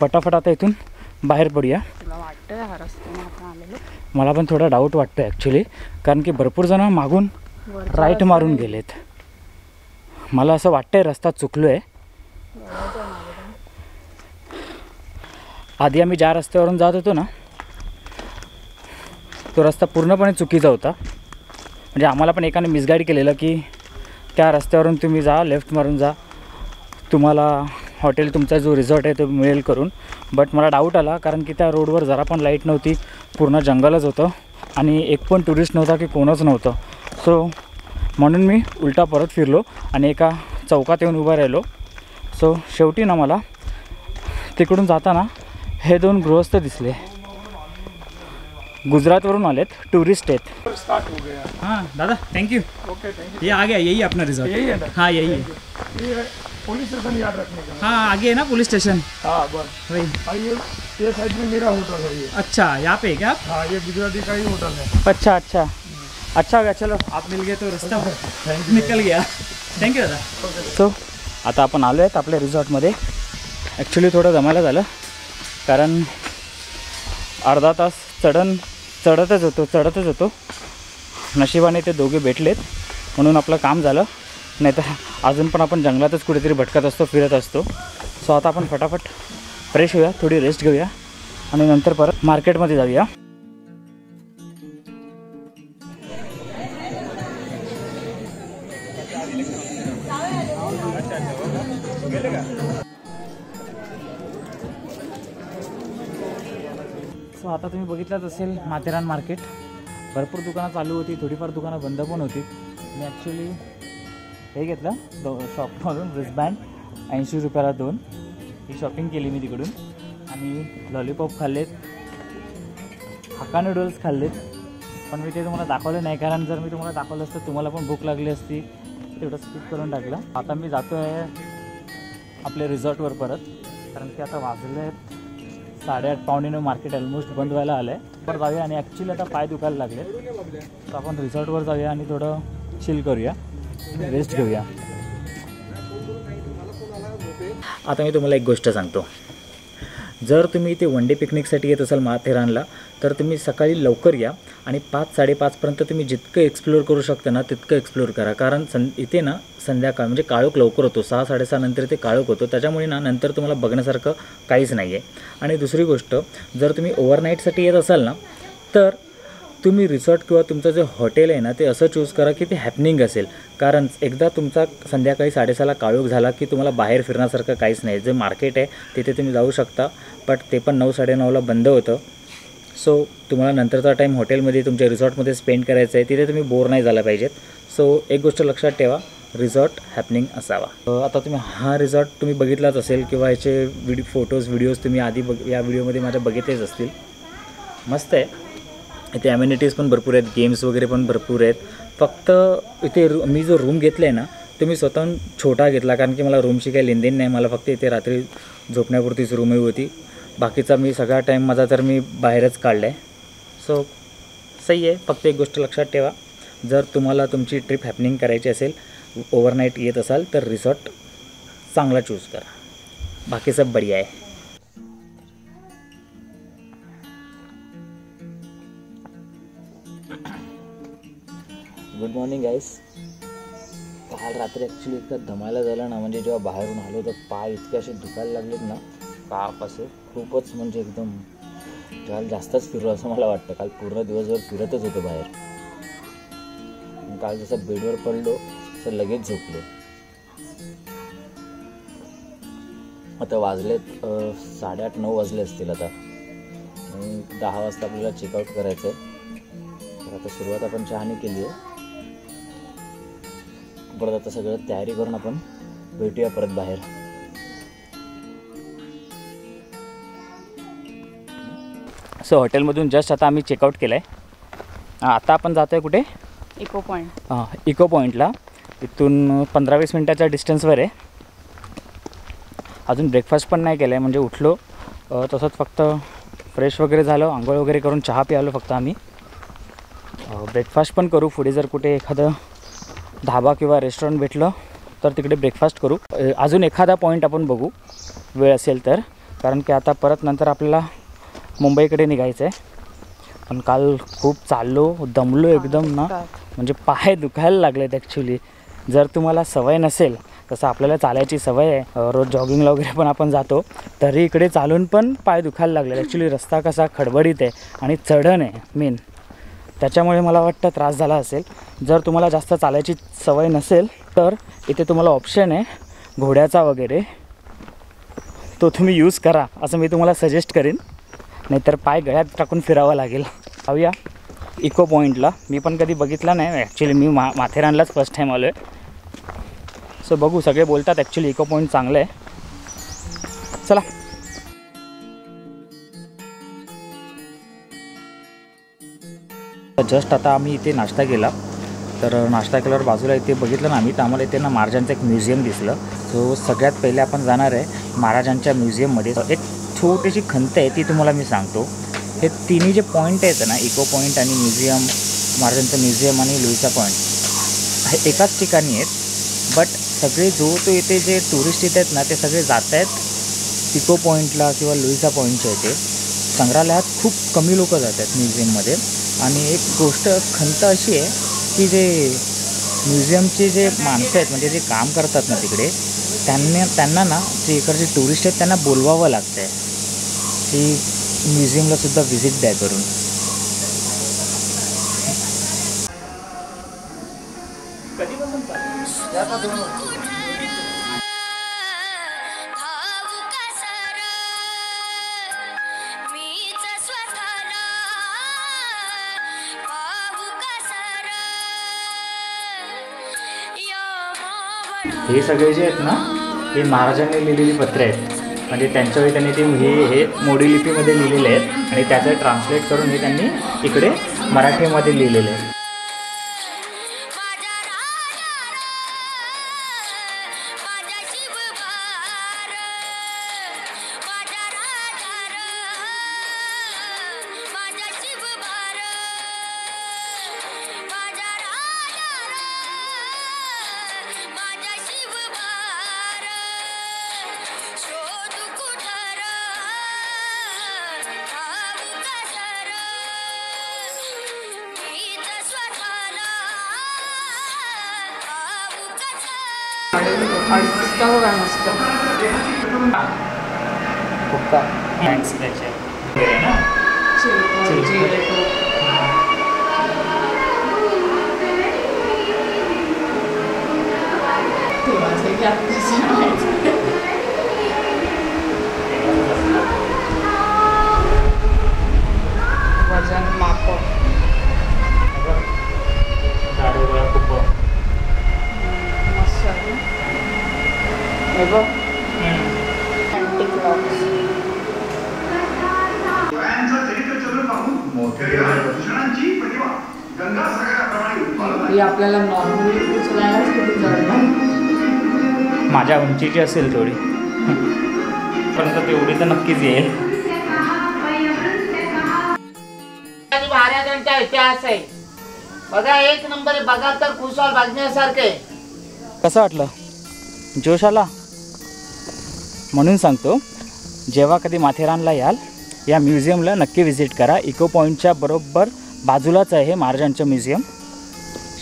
फटाफट आता इथून बाहेर पडूया। तुला वाटतं हा रस्त्याने आपण आलेलो? मला पण थोडा डाऊट वाटतो ॲक्च्युली, कारण की भरपूर जण मागून राईट मारून गेलेत। मला असं वाटतंय रस्ता चुकलो आहे। आधी आम्ही ज्या रस्त्यावरून जात होतो ना, तो रस्ता पूर्णपणे चुकीचा होता। म्हणजे आम्हाला पण एकाने मिसगाईड केलेलं की त्या रस्त्यावरून तुम्ही जा, लेफ्ट मारून जा, तुम्हाला हॉटेल तुमचा जो रिसॉर्ट आहे तो मिळेल करून। बट मला डाऊट आला, कारण की त्या रोडवर जरा पण लाईट नव्हती, पूर्ण जंगलच होतं आणि एक पण टुरिस्ट नव्हता की कोणच नव्हतं। सो म्हणून मी उलटा परत फिरलो आणि एका चौकात येऊन उभा राहिलो। सो शेवटी ना मला तिकडून जाताना हे दोन गृहस्थ दिसले, गुजरातवरून आलेत, टूरिस्ट आहेत। स्टार्ट हो गया। हाँ दादा thank you. Okay thank you. ये आ गया, यही अपना रिसॉर्ट? यही है ना? हाँ यही है। ये पुलिस स्टेशन याद रखने का। हाँ आगे है ना पुलिस स्टेशन? हाँ बस वही। और ये साइड में मेरा होटल है ये। अच्छा यहाँ पे है क्या? हाँ ये गुजराती का ही होटल है। अच्छा अच्छा अच्छा हो गया, चलो आप मिल गए तो रास्ता निकल गया। थँक्यू दादा। सो आता आपण आलो आहेत आपल्या रिसॉर्टमध्ये। ॲक्च्युली थोडं जमायला झालं, कारण अर्धा तास चढतच होतो। नशिबाने ते दोघे भेटलेत म्हणून आपलं काम झालं, नाहीतर अजून पण आपण जंगलातच कुठेतरी भटकत असतो, फिरत असतो। सो आता आपण फटाफट फ्रेश होऊया, थोडी रेस्ट घेऊया आणि नंतर परत मार्केटमध्ये जाऊया। सो आता तुम्ही बघितलंच असेल माथेरान मार्केट, भरपूर दुकानं चालू होती, थोडीफार दुकानं बंद पण होती। मी ॲक्च्युली हे घेतलं शॉपमधून रिस्टबँड, 80 रुपयाला 2। ही शॉपिंग केली मी तिकडून आणि लॉलीपॉप खाल्लेत, हाका नूडल्स खाल्लेत, पण मी ते तुम्हाला दाखवलं नाही, कारण जर मी तुम्हाला दाखवलं असतं तुम्हाला पण भूक लागली असती, तेवढं स्किप करून टाकलं। आता मी जातो आहे आपल्या रिसॉर्टवर परत, कारण की आता वाजले आहेत 8:30 पावणे 9, मार्केट ऑलमोस्ट बंद व्हायला आलं आहे। पर जाऊया आणि ॲक्च्युली आता पाय दुखायला लागले, तर आपण रिसॉर्टवर जाऊया आणि थोडं चिल करूया, रेस्ट घेऊया। आता मी तुम्हाला एक गोष्ट सांगतो, जर तुम्ही इथे वन डे पिकनिकसाठी येत असाल माथेरानला, तर तुम्ही सकाळी लवकर या आणि 5-5:30पर्यंत तुम्ही जितकं एक्सप्लोअर करू शकता ना तितकं एक्सप्लोअर करा, कारण इथे ना संध्याकाळ म्हणजे काळोख लवकर होतो, 6-6:30 नंतर ते काळोख होतो, त्याच्यामुळे ना नंतर तुम्हाला बघण्यासारखं काहीच नाही आहे। आणि दुसरी गोष्ट, जर तुम्ही ओव्हरनाईटसाठी येत असाल ना, तर तुम्ही रिसॉर्ट किंवा तुमचं जे हॉटेल आहे ना ते असं चूज करा की ते हॅपनिंग असेल, कारण एकदा तुमचा संध्याकाळी 6:30ला काळोख झाला की तुम्हाला बाहेर फिरण्यासारखं काहीच नाही। जे मार्केट आहे तिथे तुम्ही जाऊ शकता, बट ते पण 9-9:30ला बंद होतं। सो तुम्हाला नंतरचा टाईम हॉटेलमध्ये तुमच्या रिसॉर्टमध्ये स्पेंड करायचा आहे, तिथे तुम्ही बोर नाही झाला पाहिजेत। सो एक गोष्ट लक्षात ठेवा, रिसॉर्ट हॅपनिंग असावा। आता तुम्ही हा रिसॉर्ट तुम्ही बघितलाच असेल किंवा याचे फोटोज व्हिडिओज तुम्ही आधी या व्हिडिओमध्ये माझ्या बघितलेच असतील। मस्त आहे, इथे ॲम्युनिटीज पण भरपूर आहेत, गेम्स वगैरे पण भरपूर आहेत। फक्त इथे मी जो रूम घेतला आहे ना तो मी स्वतःहून छोटा घेतला, कारण की मला रूमची काही लेनदेन नाही, मला फक्त इथे रात्री झोपण्यापुरतीच रूमही होती, बाकीचा मी सगळा टाईम माझा तर मी बाहेरच काढला आहे। सो सही आहे। फक्त एक गोष्ट लक्षात ठेवा, जर तुम्हाला तुमची ट्रिप हॅपनिंग करायची असेल, ओव्हरनाईट येत असाल, तर रिसॉर्ट चांगला चूज करा, बाकी सब बढिया आहे। गुड मॉर्निंग गाईस। काल रात्री ॲक्च्युली इतकं दमायला झालं ना, म्हणजे जेव्हा बाहेरून आलो तर पाय इतके असे दुखायला लागलेत ना, काप असे खूपच, म्हणजे एकदम काल जास्तच फिरलो असं मला वाटतं। काल पूर्ण दिवसभर फिरतच होतो बाहेर, काल जसं बेडवर पडलो तसं लगेच झोपलो। आता वाजलेत 8:30-9 वाजले असतील आता, आणि 10 वाजता आपल्याला चेकआउट करायचं आहे। तर आता सुरुवात आपण चहाने केली आहे, परत आता सगळं तयारी करून आपण भेटूया परत बाहेर। सो हॉटेलमधून जस्ट आता आम्ही चेकआउट केलं आहे। आता आपण जातो आहे कुठे? Echo point. हां, इको पॉईंटला इथून 15-20 मिनटाच्या डिस्टन्सवर आहे। अजून ब्रेकफास्ट पण नाही केला आहे, म्हणजे उठलो तसंच फक्त फ्रेश वगैरे झालं, आंघोळ वगैरे करून चहा प्यालो फक्त आम्ही। ब्रेकफास्ट पण करू, पुढे जर कुठे एखादं धाबा किंवा रेस्टॉरंट भेटलं तर तिकडे ब्रेकफास्ट करू। अजून एखादा पॉईंट आपण बघू वेळ असेल तर। कारण की आता परत नंतर आपल्याला मुंबईकडे निघायचं आहे. पण काल खूप चाललो, दमलो एकदम ना, म्हणजे पाय दुखायला लागलेत ॲक्च्युली. जर तुम्हाला सवय नसेल, तसं आपल्याला चालायची सवय आहे, रोज जॉगिंगला वगैरे पण आपण जातो, तरी इकडे चालून पण पाय दुखायला लागले. ॲक्च्युली रस्ता कसा खडबडीत आहे आणि चढण आहे मेन, त्याच्यामुळे मला वाटतं त्रास झाला असेल. जर तुम्हाला जास्त चालायची सवय नसेल तर इथे तुम्हाला ऑप्शन आहे घोड्याचा वगैरे, तो तुम्ही यूज करा असं मी तुम्हाला सजेस्ट करीन. नाहीतर पाय गळ्यात टाकून फिरावं लागेल. जाऊया इको पॉईंटला. मी पण कधी बघितला नाही ॲक्च्युली, मी माथेरानलाच फर्स्ट टाईम आलो आहे. सो बघू, सगळे बोलतात ॲक्च्युली इको पॉईंट चांगलं आहे. चला. जस्ट आता आम्ही इथे नाश्ता केला, तर नाश्ता केल्यावर बाजूला इथे बघितलं ना आम्ही, तर आम्हाला इथे ना महाराजांचं एक म्युझियम दिसलं. सो सगळ्यात पहिले आपण जाणार आहे महाराजांच्या म्युझियममध्ये. एक छोटीशी खंत आहे ती तुम्हाला मी सांगतो. हे तिन्ही जे पॉईंट आहेत ना, इको पॉईंट आणि म्युझियम, महाराजांचं म्युझियम आणि लुईसा पॉईंट, हे एकाच ठिकाणी आहेत. बट सगळे जो इथे जे टुरिस्ट येत आहेत ना, ते सगळे जात आहेत इको पॉईंटला किंवा लुईसा पॉईंटच्या इथे. संग्रहालयात खूप कमी लोक जातात म्युझियममध्ये. आणि एक गोष्ट खंत अशी आहे की जे म्युझियमचे जे माणसं आहेत, म्हणजे जे काम करतात ना तिकडे, त्यांना ना जे इकडचे टुरिस्ट आहेत त्यांना बोलवावं लागतं आहे की म्युझियमलासुद्धा व्हिजिट द्या करून. हे सगळे जे आहेत ना, हे महाराजांनी लिहिलेली पत्रे आहेत. म्हणजे त्यांच्या वेळी त्यांनी ते हे मोडी लिपीमध्ये लिहिलेले आहेत आणि त्याचं ट्रान्सलेट करून हे त्यांनी इकडे मराठीमध्ये लिहिलेले आहेत. बघा मस्त. थँक्स त्याचे वजन माप मस्त आहे. हे बघ अँटिक लॉक्स. ही आपल्याला नॉर्मली उचलायलाच किती जड ना. माझ्या उंचीची असेल थोडी, परंतु तेवढी तर नक्कीच येईल. महाराजांचा इतिहास आहे बघा, एक नंबर आहे. बघा तर खुशाल बघण्यासारखे. कसं वाटलं? जोश आला? म्हणून सांगतो, जेव्हा कधी माथेरानला याल, या म्युझियमला नक्की व्हिजिट करा. इको पॉईंटच्या बरोबर बाजूलाच आहे महाराजांचं म्युझियम.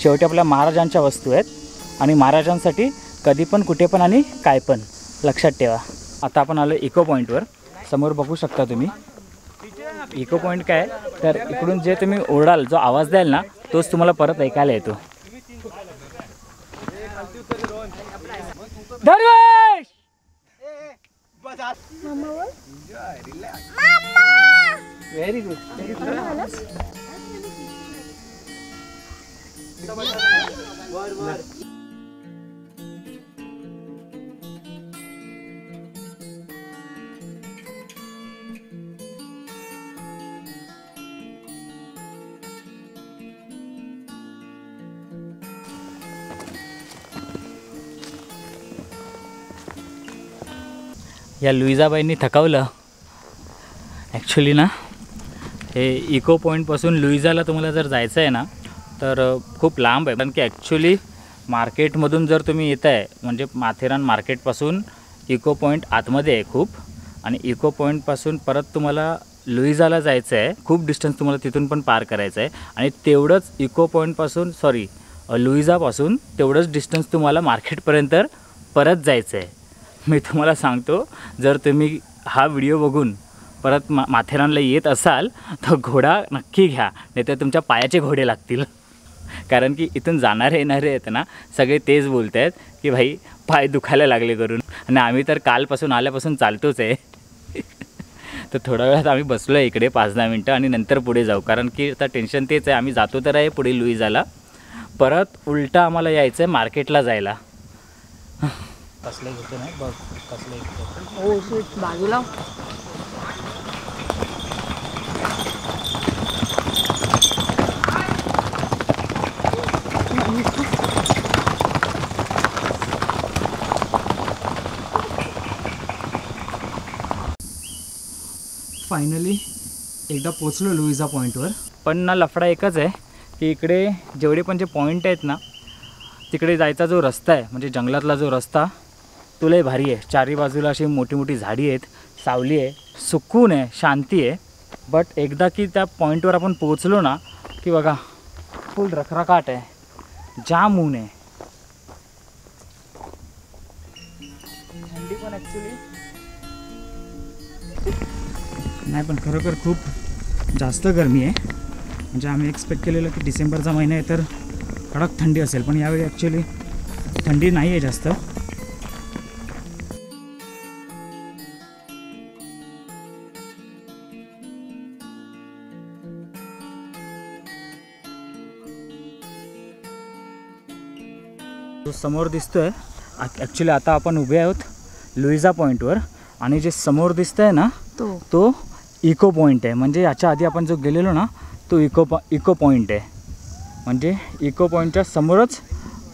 शेवटी आपल्या महाराजांच्या वस्तू आहेत आणि महाराजांसाठी कधी पण कुठे पण आणि काय पण लक्षात ठेवा. आता आपण आलो इको पॉईंटवर. समोर बघू शकता तुम्ही. इको पॉईंट काय तर इकडून जे तुम्ही ओरडाल, जो आवाज द्याल ना, तोच तुम्हाला परत ऐकायला येतो. दरवेश व्हेरी गुड. या लुईजाबाईंनी थकवलं ॲक्च्युली ना. हे इको पॉईंटपासून लुईजाला तुम्हाला जर जायचं आहे ना, तर खूप लांब आहे. कारण की ॲक्च्युली मार्केटमधून जर तुम्ही येत आहे, म्हणजे माथेरान मार्केटपासून इको पॉईंट आतमध्ये आहे खूप. आणि इको पॉईंटपासून परत तुम्हाला लुईजाला जायचं आहे. खूप डिस्टन्स तुम्हाला तिथून पण पार करायचं आहे आणि तेवढंच इको पॉईंटपासून लुईजापासून तेवढंच डिस्टन्स तुम्हाला मार्केटपर्यंत परत जायचं आहे. मी तुम्हाला सांगतो, जर तुम्ही हा व्हिडिओ बघून परत माथेरानला येत असाल तर घोडा नक्की घ्या, नाही तर तुमच्या पायाचे घोडे लागतील. कारण की इथून जाणारे येणारे आहेत ना, सगळे तेच बोलत आहेत की भाई पाय दुखायला लागले करून. आणि आम्ही तर कालपासून आल्यापासून चालतोच आहे. तर थोड्या वेळात आम्ही बसलो आहे इकडे 5-10 मिनटं आणि नंतर पुढे जाऊ. कारण की आता टेन्शन तेच आहे, आम्ही जातो तर आहे पुढे लुईजाला, परत उलटा आम्हाला यायचं आहे मार्केटला जायला. कसलं घेतो नाही बघ, कसलं घेतो. हो सीट बाजूला. फायनली एकदा पोचलो लुईजा पॉईंटवर. पण ना लफडा एकच आहे की इकडे जेवढे पण जे पॉईंट आहेत ना, तिकडे जायचा जो रस्ता आहे म्हणजे जंगलातला जो रस्ता तो लय भारी आहे. चारी बाजूला अशी मोठी मोठी झाडी आहेत, सावली आहे, सुकून आहे, शांती आहे. बट एकदा की त्या पॉईंटवर आपण पोचलो ना की बघा फुल रखरखाट आहे, जाम ऊन आहे, थंडी पण ॲक्च्युली नाही, पण खरोखर खूप जास्त गरमी आहे. म्हणजे आम्ही एक्सपेक्ट केलेलं की डिसेंबरचा महिना आहे तर कडक थंडी असेल, पण यावेळी ॲक्च्युली थंडी नाही आहे जास्त. जो समोर दिसतोय ॲक्च्युली आता आपण उभे आहोत लुईजा पॉईंटवर आणि जे समोर दिसतंय ना तो इको पॉईंट आहे. म्हणजे याच्या आधी आपण जो गेलेलो ना तो इको पॉईंट आहे. म्हणजे इको पॉईंटच्या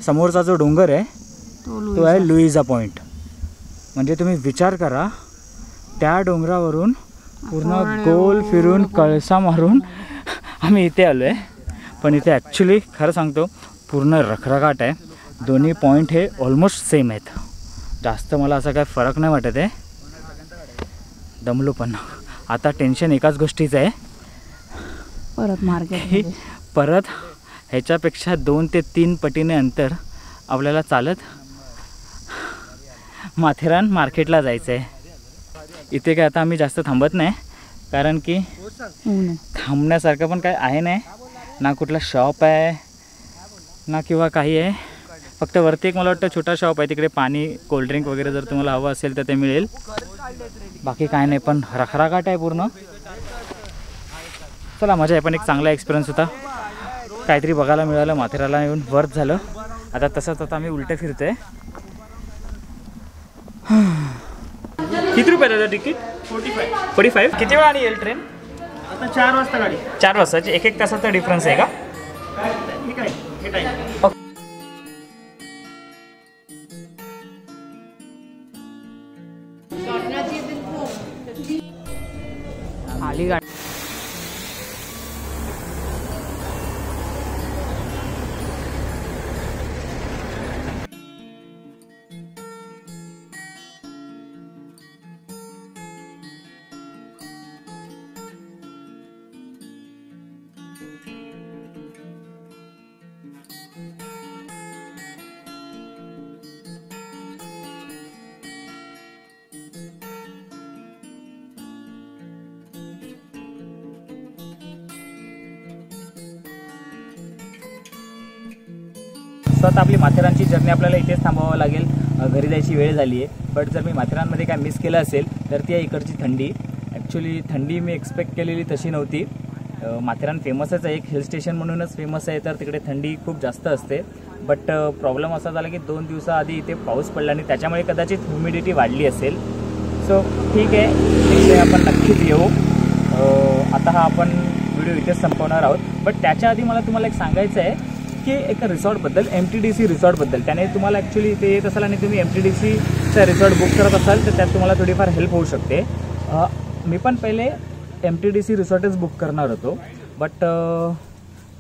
समोरचा जो डोंगर आहे तो आहे लुईजा पॉईंट. म्हणजे तुम्ही विचार करा, त्या डोंगरावरून पूर्ण गोल फिरून कळसा मारून आम्ही इथे आलो आहे. पण इथे ॲक्च्युली खरं सांगतो पूर्ण रखरखाट आहे. दोन्ही पॉईंट हे ऑलमोस्ट सेम आहेत. जास्त मला असा काय फरक नाही वाटत आहे. दमलो पण आता टेन्शन एकाच गोष्टीचं आहे, परत मार्केट परत ह्याच्यापेक्षा 2 ते 3 पटीने अंतर आपल्याला चालत माथेरान मार्केटला जायचं आहे. इथे काय आता आम्ही जास्त थांबत नाही, कारण की थांबण्यासारखं पण काय आहे नाही ना. कुठला शॉप आहे ना किंवा काही आहे. फक्त वरती एक मला वाटतं छोटा शॉप आहे, तिकडे पाणी कोल्ड्रिंक वगैरे जर तुम्हाला हवं असेल तर ते मिळेल. बाकी काय नाही, पण रखरखाट आहे पूर्ण. चला मजा आहे, पण एक चांगला एक्सपिरियन्स होता. काहीतरी बघायला मिळालं, माथेरानला येऊन वर्थ झालं. आता तसंच आता आम्ही उलटं फिरतोय. किती रुपयाचं तिकीट? 45. किती वेळाने येईल ट्रेन? आता 4 वाजता गाडी. 4 वाजताची. 1 तासाचा डिफरन्स आहे का? ठीक आहे, हे टाईम. आली गाडी. आता आपली माथेरानची जर्नी आपल्याला इथेच थांबावं लागेल. घरी जायची वेळ झाली आहे. बट जर मी माथेरानमध्ये काय मिस केलं असेल तर ती आहे इकडची थंडी. ॲक्च्युली थंडी मी एक्सपेक्ट केलेली तशी नव्हती. माथेरान फेमसच आहे, एक हिल स्टेशन म्हणूनच फेमस आहे, तर तिकडे थंडी खूप जास्त असते. बट प्रॉब्लेम असा झाला की 2 दिवसाआधी इथे पाऊस पडला आणि त्याच्यामुळे कदाचित ह्युमिडिटी वाढली असेल. सो ठीक आहे, इथे आपण नक्कीच येऊ. आता हा आपण व्हिडिओ इथेच संपवणार आहोत. बट त्याच्या आधी मला तुम्हाला एक सांगायचं आहे की एका रिसॉर्टबद्दल, MTDC रिसॉर्टबद्दल. त्याने तुम्हाला ॲक्च्युली इथे येत असाल आणि तुम्ही MTDCचा रिसॉर्ट बुक करत असाल तर त्यात तुम्हाला थोडीफार हेल्प होऊ शकते. मी पण पहिले MTDC रिसॉर्टच बुक करणार होतो, बट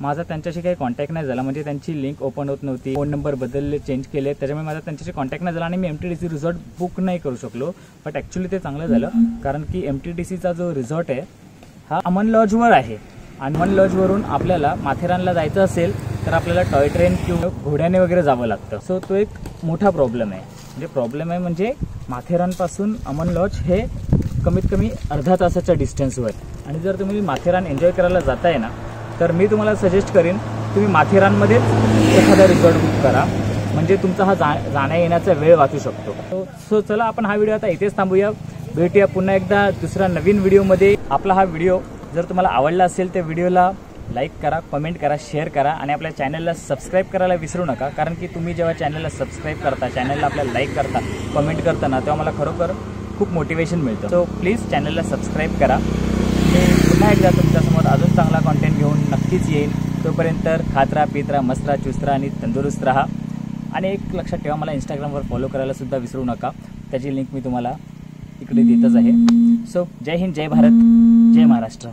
माझा त्यांच्याशी काही कॉन्टॅक्ट नाही झाला, म्हणजे त्यांची लिंक ओपन होत नव्हती, फोन नंबर बदलले, चेंज केले, त्याच्यामुळे माझा त्यांच्याशी कॉन्टॅक्ट नाही झाला आणि मी MTDC रिसॉर्ट बुक नाही करू शकलो. बट ॲक्च्युली ते चांगलं झालं, कारण की MTDCचा जो रिसॉर्ट आहे हा अमन लॉजवर आहे आणि अमन लॉजवरून आपल्याला माथेरानला जायचं असेल तर आपल्याला टॉय ट्रेन किंवा घोड्याने वगैरे जावं लागतं. सो तो एक मोठा प्रॉब्लेम आहे. म्हणजे माथेरानपासून अमन लॉज हे कमीत कमी अर्धा तासाच्या डिस्टन्सवर. आणि जर तुम्ही माथेरान एन्जॉय करायला जाताय ना, तर मी तुम्हाला सजेस्ट करीन तुम्ही माथेरानमध्येच एखादा रिसॉर्ट बुक करा, म्हणजे तुमचा हा जाण्या येण्याचा वेळ वाचू शकतो. सो चला आपण हा व्हिडिओ आता इथेच थांबूया. भेटूया पुन्हा एकदा दुसरा नवीन व्हिडिओमध्ये. आपला हा व्हिडिओ जर तुम्हाला आवडला असेल तर व्हिडिओला लाईक करा, कमेंट करा, शेअर करा आणि आपल्या चॅनलला सबस्क्राईब करायला विसरू नका. कारण की तुम्ही जेव्हा चॅनलला सबस्क्राईब करता, चॅनलला आपल्याला लाईक करता, कमेंट करता ना, तेव्हा मला खरोखर खूप मोटिवेशन मिळतं. सो प्लीज चॅनलला सबस्क्राईब करा. मी पुन्हा एकदा तुमच्यासमोर अजून चांगला कॉन्टेंट घेऊन नक्कीच येईन. तोपर्यंत खात राहा, पीत राहा, मस्त राहा, चुस्त राहा आणि तंदुरुस्त राहा. आणि एक लक्षात ठेवा, मला इंस्टाग्रामवर फॉलो करायला सुद्धा विसरू नका. त्याची लिंक मी तुम्हाला इकडे देतच आहे. सो जय हिंद, जय भारत, जय महाराष्ट्र.